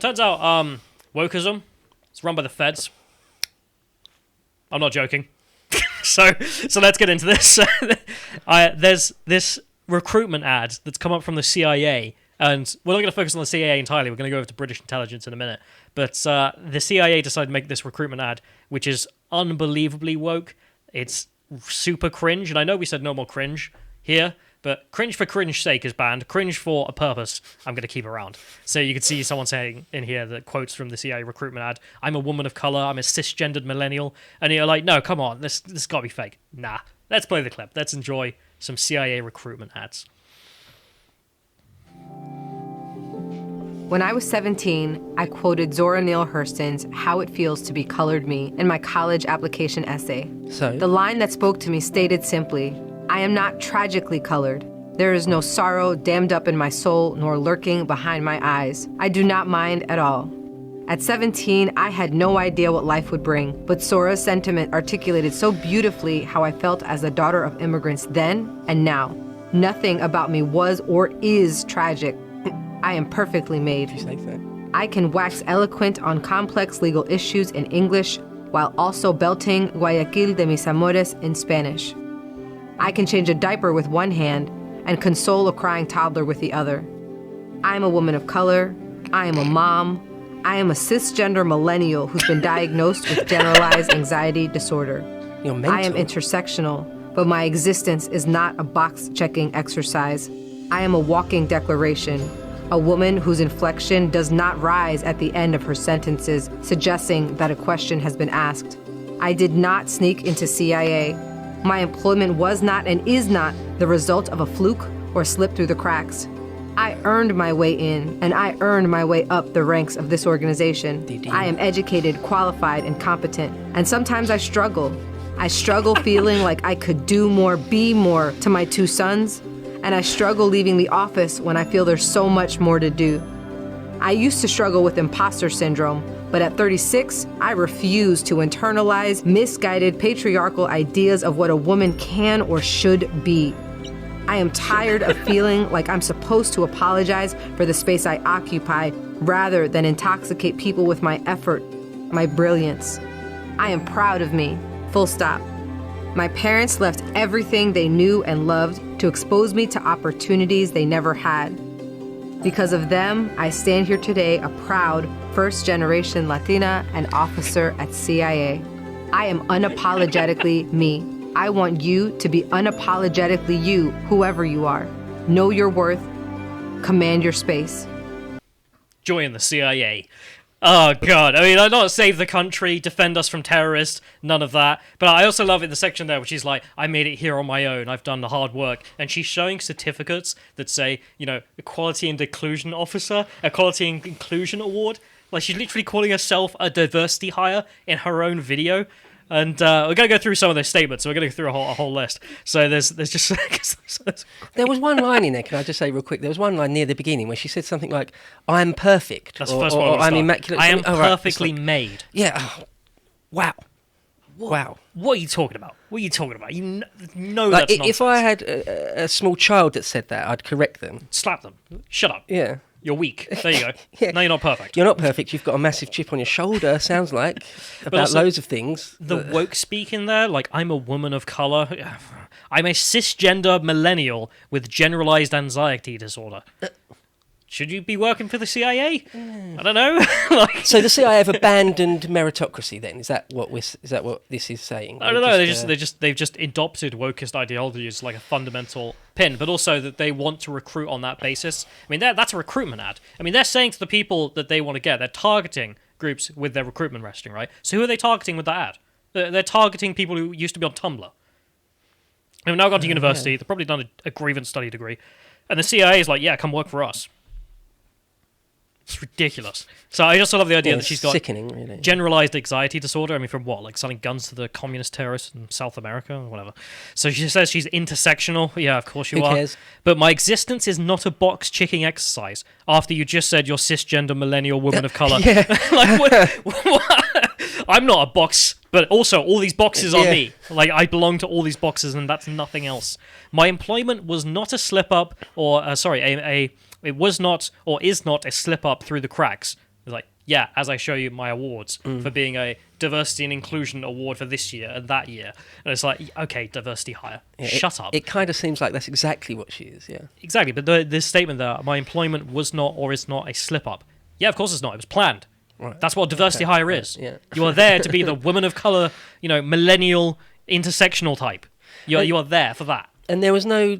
turns out Wokism, it's run by the feds. I'm not joking. So let's get into this. There's this recruitment ad that's come up from the CIA, and we're not going to focus on the CIA entirely. We're going to go over to British intelligence in a minute. But the CIA decided to make this recruitment ad, which is unbelievably woke. It's super cringe, and I know we said no more cringe here, but cringe for cringe's sake is banned. Cringe for a purpose, I'm going to keep around. So you can see someone saying in here that quotes from the CIA recruitment ad, "I'm a woman of color, I'm a cisgendered millennial," and you're like, no, come on, this got to be fake. Nah, let's play the clip. Let's enjoy some CIA recruitment ads. When I was 17, I quoted Zora Neale Hurston's How It Feels to Be Colored Me in my college application essay. So? The line that spoke to me stated simply, "I am not tragically colored. There is no sorrow dammed up in my soul nor lurking behind my eyes. I do not mind at all." At 17, I had no idea what life would bring, but Zora's sentiment articulated so beautifully how I felt as a daughter of immigrants then and now. Nothing about me was or is tragic. I am perfectly made. Did you say that? I can wax eloquent on complex legal issues in English while also belting Guayaquil de mis amores in Spanish. I can change a diaper with one hand and console a crying toddler with the other. I am a woman of color. I am a mom. I am a cisgender millennial who's been diagnosed with generalized anxiety disorder. You're mental. I am intersectional, but my existence is not a box-checking exercise. I am a walking declaration, a woman whose inflection does not rise at the end of her sentences, suggesting that a question has been asked. I did not sneak into CIA. My employment was not and is not the result of a fluke or slip through the cracks. I earned my way in, and I earned my way up the ranks of this organization. I am educated, qualified, and competent, and sometimes I struggle. I struggle feeling like I could do more, be more to my two sons, and I struggle leaving the office when I feel there's so much more to do. I used to struggle with imposter syndrome, but at 36, I refuse to internalize misguided patriarchal ideas of what a woman can or should be. I am tired of feeling like I'm supposed to apologize for the space I occupy rather than intoxicate people with my effort, my brilliance. I am proud of me, full stop. My parents left everything they knew and loved to expose me to opportunities they never had. Because of them, I stand here today a proud first-generation Latina and officer at CIA. I am unapologetically me. I want you to be unapologetically you, whoever you are. Know your worth. Command your space. Join the CIA. Oh, God. I mean, I not save the country, defend us from terrorists, none of that. But I also love it, the section there, which is like, I made it here on my own, I've done the hard work. And she's showing certificates that say, you know, Equality and Inclusion Officer, Equality and Inclusion Award. Like, she's literally calling herself a diversity hire in her own video. And we're going to go through some of those statements, so we're going to go through a whole list. So there's just... There was one line in there, can I just say real quick? There was one line near the beginning where she said something like, "I'm perfect." That's the first one. I'm immaculate. I am perfectly like, made. Yeah. Oh, wow. Wow. What are you talking about? What are you talking about? You know like, that's nonsense. if I had a small child that said that, I'd correct them. Slap them. Shut up. Yeah. You're weak. There you go. Yeah. No, you're not perfect. You're not perfect. You've got a massive chip on your shoulder, sounds like, about also, loads of things. The woke speak in there, like, I'm a woman of colour. I'm a cisgender millennial with generalised anxiety disorder. Should you be working for the CIA? I don't know. Like, so the CIA have abandoned meritocracy. Then is that what this is saying? I don't know. They've just adopted wokist ideology as like a fundamental pin, but also that they want to recruit on that basis. I mean, that's a recruitment ad. I mean, they're saying to the people that they want to get, they're targeting groups with their recruitment messaging, right? So who are they targeting with that ad? They're targeting people who used to be on Tumblr. They've now gone to university. Yeah. They've probably done a grievance study degree, and the CIA is like, yeah, come work for us. It's ridiculous. So I also love the idea that she's got sickening, really. Generalized anxiety disorder. I mean, from what? Like selling guns to the communist terrorists in South America or whatever. So she says she's intersectional. Yeah, of course you are. Who cares? But my existence is not a box-checking exercise after you just said you're cisgender millennial woman of color. Yeah. Like, what? I'm not a box, but also all these boxes are me. Like, I belong to all these boxes and that's nothing else. My employment was not a slip-up or, it was not or is not a slip up through the cracks. It's like, yeah, as I show you my awards for being a diversity and inclusion award for this year and that year. And it's like, okay, diversity hire. Shut up. It kind of seems like that's exactly what she is, yeah. Exactly, but this statement there, my employment was not or is not a slip-up. Yeah, of course it's not. It was planned. Right. That's what diversity hire is. Yeah. You are there to be the woman of colour, millennial, intersectional type. You are there for that. And there was no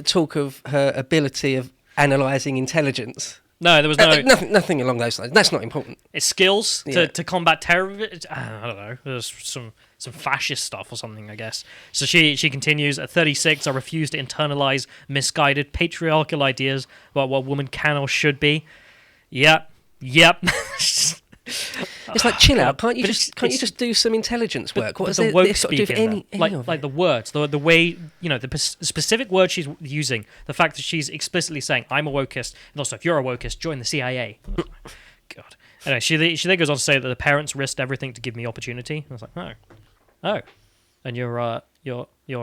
talk of her ability of analysing intelligence. No, there was no... nothing along those lines. That's not important. It's skills to combat terrorism. I don't know. There's some fascist stuff or something, I guess. So she continues, at 36, I refuse to internalise misguided patriarchal ideas about what women can or should be. Yep. It's like, chill out. Can't you just do some intelligence work? What is the it? woke Sort of do speaking, any like the words, the way, the specific words she's using, the fact that she's explicitly saying, I'm a wokist, and also, if you're a wokist, join the CIA. God. Anyway, she then goes on to say that the parents risked everything to give me opportunity. I was like, oh, and you're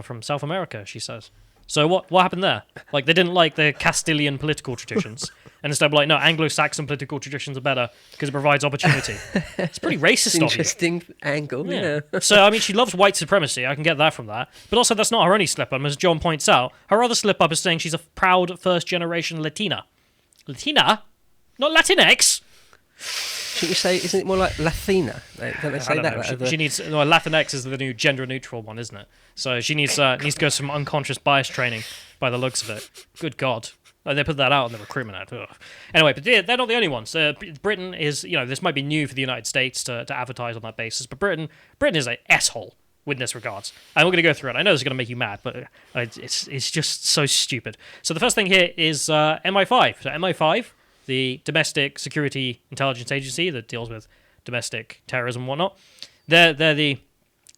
from South America, she says. So what happened there? Like, they didn't like the Castilian political traditions. And instead of like, no, Anglo-Saxon political traditions are better because it provides opportunity. It's pretty racist of you. Interesting angle, yeah. So, I mean, she loves white supremacy. I can get that from that. But also, that's not her only slip-up. As John points out, her other slip-up is saying she's a proud first-generation Latina. Latina? Not Latinx? Shouldn't you say, isn't it more like Latina? Don't they say that? She needs... No, Latinx is the new gender-neutral one, isn't it? So she needs to go some unconscious bias training by the looks of it. Good God. They put that out in the recruitment ad. Ugh. Anyway, but they're not the only ones. Britain is, this might be new for the United States to advertise on that basis, but Britain is an asshole with this regards. And we're going to go through it. I know this is going to make you mad, but it's just so stupid. So the first thing here is MI5. So MI5, the Domestic Security Intelligence Agency that deals with domestic terrorism and whatnot. If you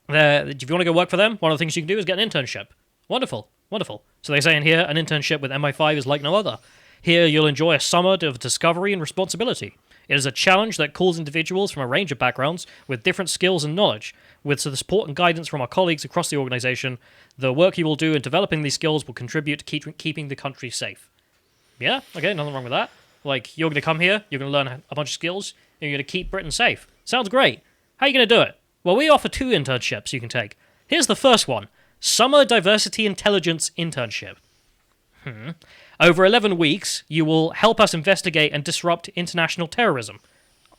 want to go work for them, one of the things you can do is get an internship. Wonderful. So they say in here, an internship with MI5 is like no other. Here you'll enjoy a summer of discovery and responsibility. It is a challenge that calls individuals from a range of backgrounds with different skills and knowledge. With the support and guidance from our colleagues across the organisation, the work you will do in developing these skills will contribute to keeping the country safe. Yeah, okay, nothing wrong with that. Like, you're going to come here, you're going to learn a bunch of skills, and you're going to keep Britain safe. Sounds great. How are you going to do it? Well, we offer 2 internships you can take. Here's the first one. Summer Diversity Intelligence Internship. Over 11 weeks, you will help us investigate and disrupt international terrorism.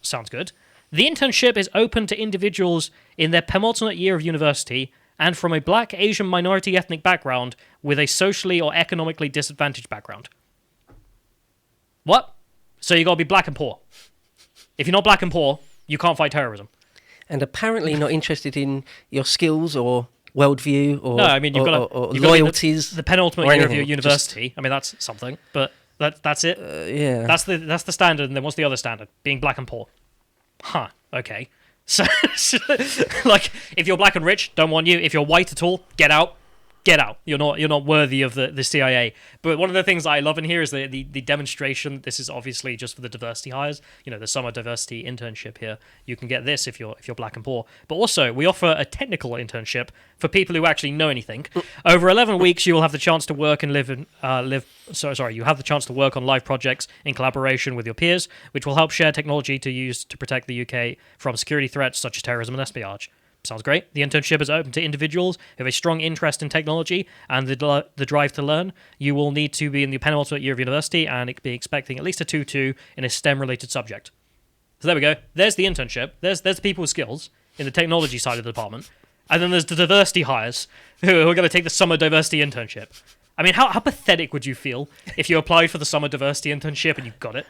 Sounds good. The internship is open to individuals in their penultimate year of university and from a black, Asian, minority ethnic background with a socially or economically disadvantaged background. What? So you got to be black and poor. If you're not black and poor, you can't fight terrorism. And apparently not interested in your skills or worldview or, no, I mean, you've got loyalties. The penultimate year of your university. I mean, that's something, but that's it. Yeah. That's the standard, and then what's the other standard? Being black and poor. Huh, okay. So, like, if you're black and rich, don't want you. If you're white at all, get out. Get out. You're not worthy of the CIA. But one of the things I love in here is the demonstration. This is obviously just for the diversity hires. The summer diversity internship here. You can get this if you're black and poor. But also, we offer a technical internship for people who actually know anything. Over 11 weeks, you will have the chance to work and you have the chance to work on live projects in collaboration with your peers, which will help share technology to use to protect the UK from security threats such as terrorism and espionage. Sounds great. The internship is open to individuals who have a strong interest in technology and the drive to learn. You will need to be in the penultimate year of university and be expecting at least a 2-2 in a STEM-related subject. So there we go. There's the internship. There's people with skills in the technology side of the department. And then there's the diversity hires who are going to take the summer diversity internship. I mean, how pathetic would you feel if you applied for the summer diversity internship and you got it?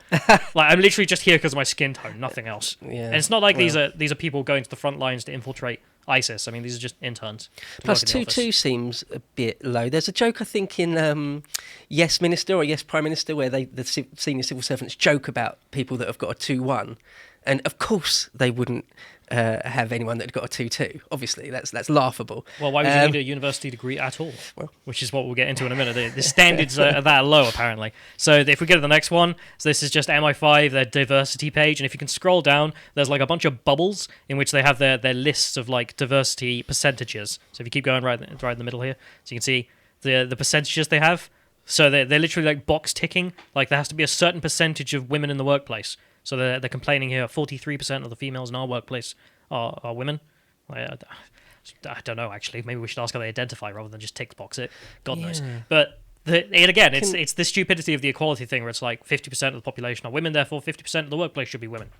Like, I'm literally just here because of my skin tone, nothing else. Yeah. And it's not like these are people going to the front lines to infiltrate ISIS. I mean, these are just interns. Plus, 2-2 seems a bit low. There's a joke, I think, in Yes Minister or Yes Prime Minister, where the senior civil servants joke about people that have got a 2-1. And of course, they wouldn't have anyone that had got a 2-2. Obviously, that's laughable. Well, why would you need a university degree at all? Well, which is what we'll get into in a minute. The standards are that low, apparently. So if we go to the next one, so this is just MI5, their diversity page. And if you can scroll down, there's like a bunch of bubbles in which they have their lists of like diversity percentages. So if you keep going right in the middle here, so you can see the percentages they have. So they're literally like box ticking. Like there has to be a certain percentage of women in the workplace. So they're complaining here. 43% of the females in our workplace are women. I don't know, actually. Maybe we should ask how they identify rather than just tick box it. God knows. But again, it's the stupidity of the equality thing where it's like 50% of the population are women, therefore 50% of the workplace should be women.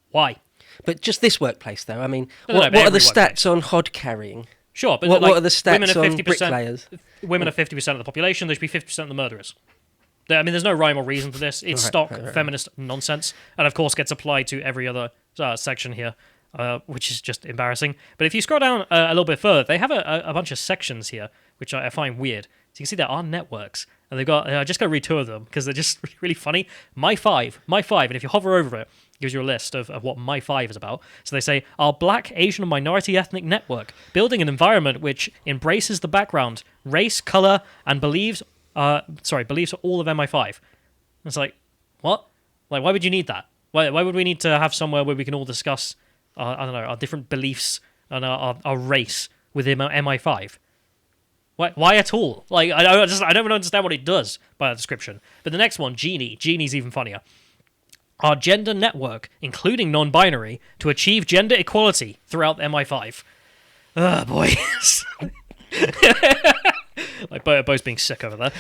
Why? But just this workplace, though. I mean, No, what but are the every stats on hod carrying? Sure, but What like, are the women stats are on 50%, bricklayers? Women are 50% of the population. There should be 50% of the murderers. I mean, there's no rhyme or reason to this. It's stock feminist nonsense, and of course gets applied to every other section here, which is just embarrassing. But if you scroll down a little bit further, they have a bunch of sections here, which I find weird. So you can see there are networks, and they've got. I just got to read two of them because they're just really funny. MI5, and if you hover over it, gives you a list of what MI5 is about. So they say, our Black, Asian, and minority ethnic network, building an environment which embraces the background, race, color, and beliefs of all of MI5. It's like, what? Like, why would you need that? Why would we need to have somewhere where we can all discuss, I don't know, our different beliefs and our race within MI5? Why at all? Like, I don't even understand what it does by that description. But the next one, Genie's even funnier. Our gender network, including non-binary, to achieve gender equality throughout MI5. Oh, boy. Like, Bo's being sick over there.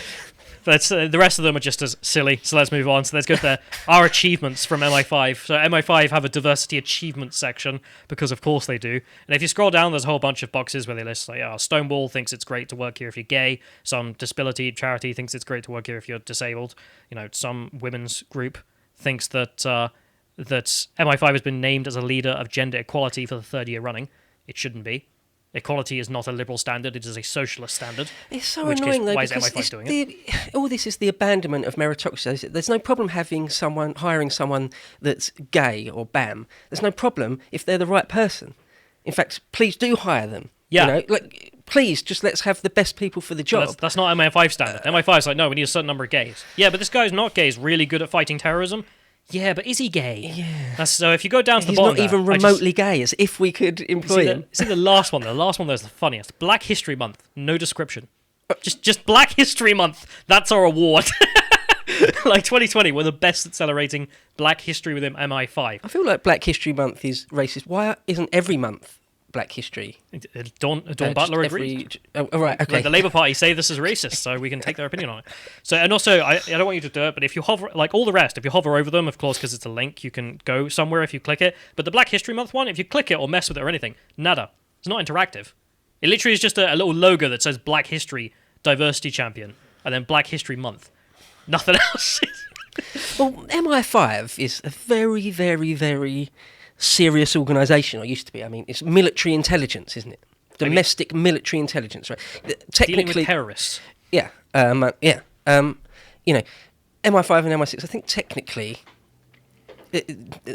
The rest of them are just as silly, so let's move on. So let's go to our achievements from MI5. So MI5 have a diversity achievement section, because of course they do. And if you scroll down, there's a whole bunch of boxes where they list, like, Stonewall thinks it's great to work here if you're gay. Some disability charity thinks it's great to work here if you're disabled. You know, some women's group thinks that MI5 has been named as a leader of gender equality for the third year running. It shouldn't be. Equality is not a liberal standard, it is a socialist standard. It's so annoying, though, why is because MI5 doing it? all this is the abandonment of meritocracy. There's no problem hiring someone that's gay or BAM. There's no problem if they're the right person. In fact, please do hire them. Yeah. You know, like, please, just let's have the best people for the job. That's not MI5 standard. MI5's like, no, we need a certain number of gays. Yeah, but this guy's not gay. He's really good at fighting terrorism. Yeah, but is he gay? Yeah. So if you go down to the He's bottom not even remotely gay, as if we could employ him. See the last one? The last one there's the funniest. Black History Month. No description. Just Black History Month. That's our award. Like 2020, we're the best at celebrating Black history within MI5. I feel like Black History Month is racist. Why isn't every month Black History? Dawn Butler agreed. Oh, right, okay. Like the Labour Party say this is racist, so we can take their opinion on it. So, and also, I don't want you to do it, but if you hover, like all the rest, if you hover over them, of course, because it's a link, you can go somewhere if you click it. But the Black History Month one, if you click it or mess with it or anything, nada. It's not interactive. It literally is just a little logo that says Black History Diversity Champion, and then Black History Month. Nothing else. Well, MI5 is a very, very, very serious organisation, or used to be. I mean, it's military intelligence, isn't it? Domestic military intelligence, right? Dealing with terrorists. Yeah, you know, MI5 and MI6, I think technically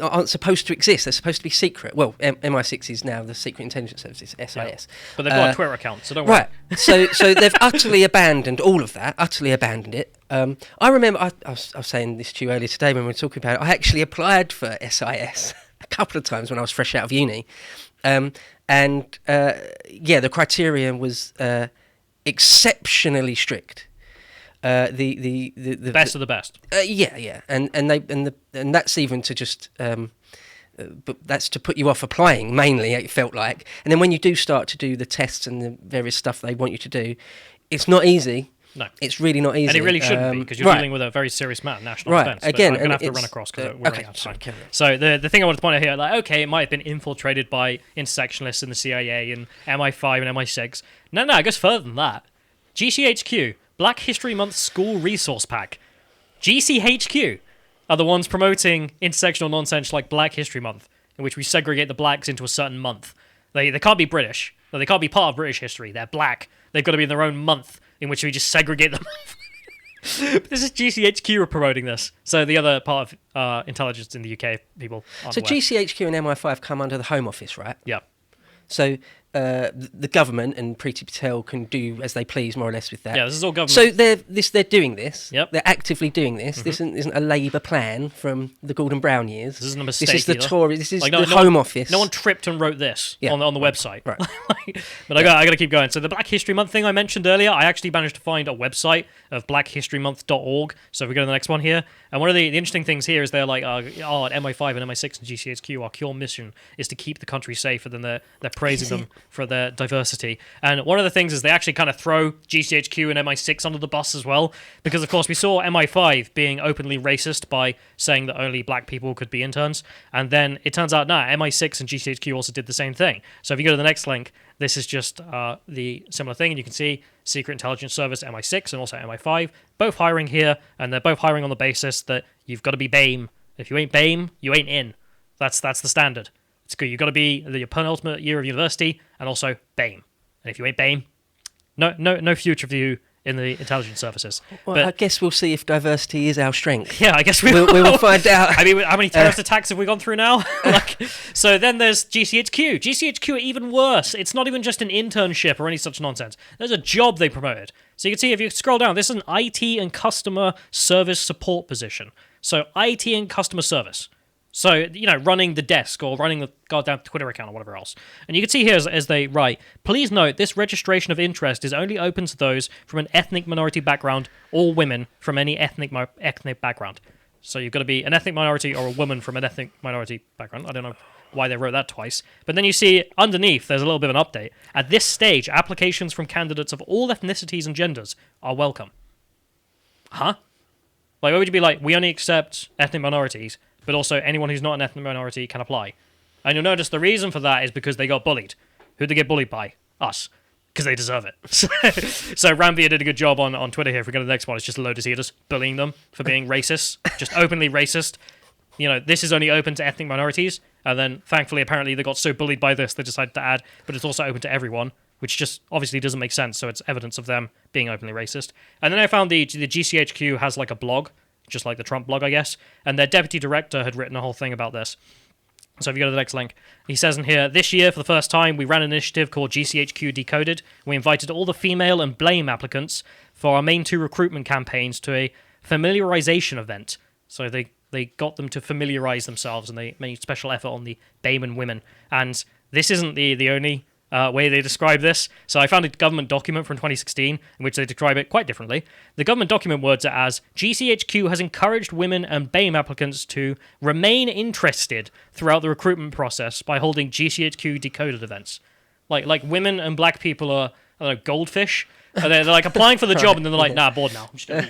aren't supposed to exist. They're supposed to be secret. Well, MI6 is now the Secret Intelligence Services, SIS. Yeah. But they've got a Twitter account, so don't worry. Right. So they've utterly abandoned all of that. Utterly abandoned it. I remember I was saying this to you earlier today when we were talking about it. I actually applied for SIS a couple of times when I was fresh out of uni, the criterion was exceptionally strict. The best of the best. And that's even to just but that's to put you off applying mainly. It felt like, and then when you do start to do the tests and the various stuff they want you to do, it's not easy. No, it's really not easy, and it really shouldn't be, because you're dealing with a very serious matter, national defence. Again, I'm going to have to run across because we're running out of time. Sorry, so the thing I wanted to point out here, like, okay, it might have been infiltrated by intersectionalists in the CIA and MI5 and MI6. No, it goes further than that. GCHQ, Black History Month School Resource Pack. GCHQ are the ones promoting intersectional nonsense like Black History Month, in which we segregate the blacks into a certain month. They can't be British. No, they can't be part of British history. They're black. They've got to be in their own month, in which we just segregate them. This is GCHQ promoting this. So the other part of intelligence in the UK, people aren't aware. GCHQ and MI5 come under the Home Office, right? Yeah. So the government and Preeti Patel can do as they please, more or less, with that. Yeah, this is all government. So they're doing this. Yep. They're actively doing this. This isn't a Labour plan from the Gordon Brown years. This isn't a mistake. This is the either. Tory. This is Like, the Home Office. No one tripped and wrote this Yeah. on the website. Right. But I got to keep going. So the Black History Month thing I mentioned earlier, I actually managed to find a website of blackhistorymonth.org. So if we go to the next one here, and one of the interesting things here is they're like, at MI5 and MI6 and GCHQ, our core mission is to keep the country safe, and then they're praising them for their diversity. And one of the things is they actually kind of throw GCHQ and MI6 under the bus as well, because of course we saw MI5 being openly racist by saying that only black people could be interns, and then it turns out MI6 and GCHQ also did the same thing. So if you go to the next link, this is just the similar thing, and you can see Secret Intelligence Service MI6 and also MI5 both hiring here, and they're both hiring on the basis that you've got to be BAME. If you ain't BAME, you ain't in. That's the standard. It's good. You've got to be your penultimate year of university and also BAME. And if you ain't BAME, no future for you in the intelligence services. Well, but I guess we'll see if diversity is our strength. yeah, I guess we will find out. I mean, how many terrorist attacks have we gone through now? So then there's GCHQ. GCHQ are even worse. It's not even just an internship or any such nonsense. There's a job they promoted. So you can see if you scroll down, this is an IT and customer service support position. So IT and customer service. So, running the desk or running the goddamn Twitter account or whatever else. And you can see here as they write, please note this registration of interest is only open to those from an ethnic minority background or women from any ethnic background. So you've got to be an ethnic minority or a woman from an ethnic minority background. I don't know why they wrote that twice. But then you see underneath, there's a little bit of an update. At this stage, applications from candidates of all ethnicities and genders are welcome. Huh? Like, why would you be like, we only accept ethnic minorities, but also anyone who's not an ethnic minority can apply? And you'll notice the reason for that is because they got bullied. Who'd they get bullied by? Us. Because they deserve it. So Ramvia did a good job on Twitter here. If we go to the next one, it's just Lotus eaters bullying them for being racist. Just openly racist. This is only open to ethnic minorities. And then, thankfully, apparently they got so bullied by this, they decided to add, but it's also open to everyone, which just obviously doesn't make sense. So it's evidence of them being openly racist. And then I found the GCHQ has like a blog, just like the Trump blog, I guess. And their deputy director had written a whole thing about this. So if you go to the next link, he says in here, this year, for the first time, we ran an initiative called GCHQ Decoded. We invited all the female and BLAME applicants for our main 2 recruitment campaigns to a familiarization event. So they got them to familiarize themselves, and they made special effort on the BAME and women. And this isn't the only way they describe this. So I found a government document from 2016 in which they describe it quite differently. The government document words it as, GCHQ has encouraged women and BAME applicants to remain interested throughout the recruitment process by holding GCHQ Decoded events. Like women and black people are, I don't know, goldfish. And they're like applying for the job, and then they're like, nah, bored now. I'm just gonna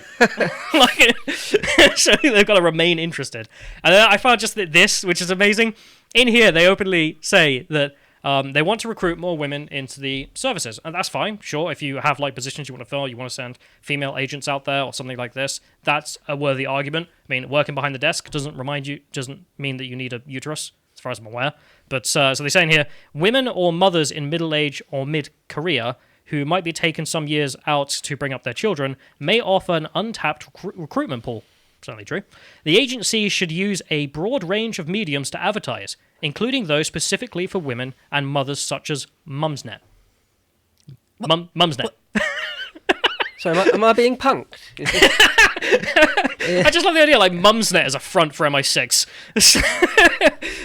leave. So they've got to remain interested. And then I found just this, which is amazing. In here, they openly say that they want to recruit more women into the services, and that's fine. Sure, if you have like positions you want to fill, you want to send female agents out there or something like this, that's a worthy argument. I mean, working behind the desk doesn't mean that you need a uterus, as far as I'm aware. But so they say in here, women or mothers in middle age or mid-career who might be taking some years out to bring up their children may offer an untapped recruitment pool. Certainly true. The agency should use a broad range of mediums to advertise, including those specifically for women and mothers such as Mumsnet. Mumsnet. So am I being punked? I just love the idea, like Mumsnet as a front for MI6.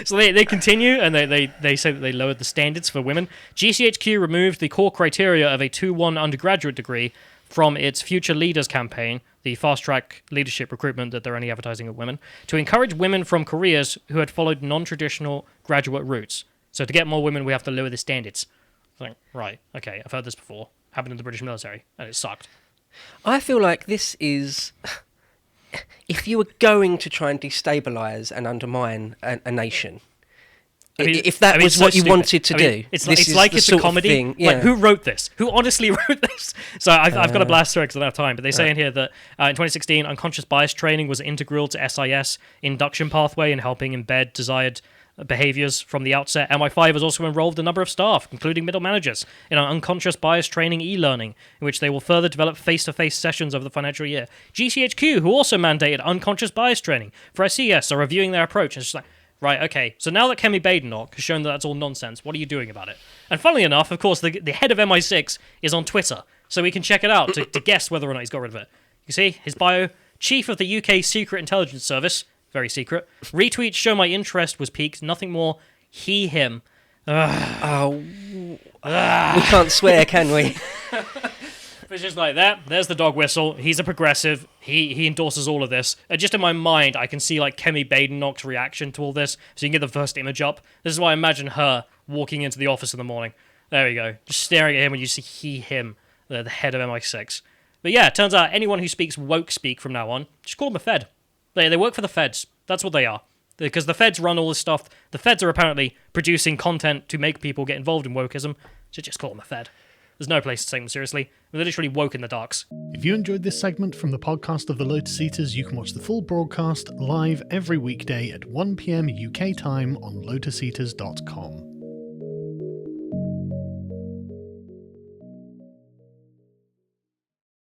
So they continue, and they say that they lowered the standards for women. GCHQ removed the core criteria of a 2-1 undergraduate degree from its Future Leaders campaign, the fast-track leadership recruitment that they're only advertising of women, to encourage women from careers who had followed non-traditional graduate routes. So to get more women, we have to lower the standards. Like, right, okay, I've heard this before. Happened in the British military, and it sucked. I feel like this is... If you were going to try and destabilise and undermine a nation... if that was what you wanted to do, it's like it's a comedy. Thing, yeah. Like, who wrote this? Who honestly wrote this? So I've got to blast through it because I don't have time. But they say in here that in 2016, unconscious bias training was integral to SIS induction pathway in helping embed desired behaviours from the outset. MI5 has also enrolled a number of staff, including middle managers, in an unconscious bias training e-learning, in which they will further develop face-to-face sessions over the financial year. GCHQ, who also mandated unconscious bias training for SES, are reviewing their approach. And it's just like, Right, okay. So now that Kemi Badenoch has shown that that's all nonsense, what are you doing about it? And funnily enough, of course, the head of MI6 is on Twitter, so we can check it out to guess whether or not he's got rid of it. You see, his bio, Chief of the UK Secret Intelligence Service, very secret, retweets show my interest was piqued, nothing more, he, him. Oh, we can't swear, can we? It's just like that. There's the dog whistle. He's a progressive. He endorses all of this. Just in my mind, I can see like Kemi Badenoch's reaction to all this. So you can get the first image up. This is why I imagine her walking into the office in the morning. There we go. Just staring at him when you see him, the head of MI6. But yeah, it turns out anyone who speaks woke speak from now on, just call them a Fed. They work for the Feds. That's what they are. Because the Feds run all this stuff. The Feds are apparently producing content to make people get involved in wokeism. So just call them a Fed. There's no place to take them seriously. They're literally woke in the darks. If you enjoyed this segment from the podcast of the Lotus Eaters, you can watch the full broadcast live every weekday at 1 p.m. UK time on lotuseaters.com.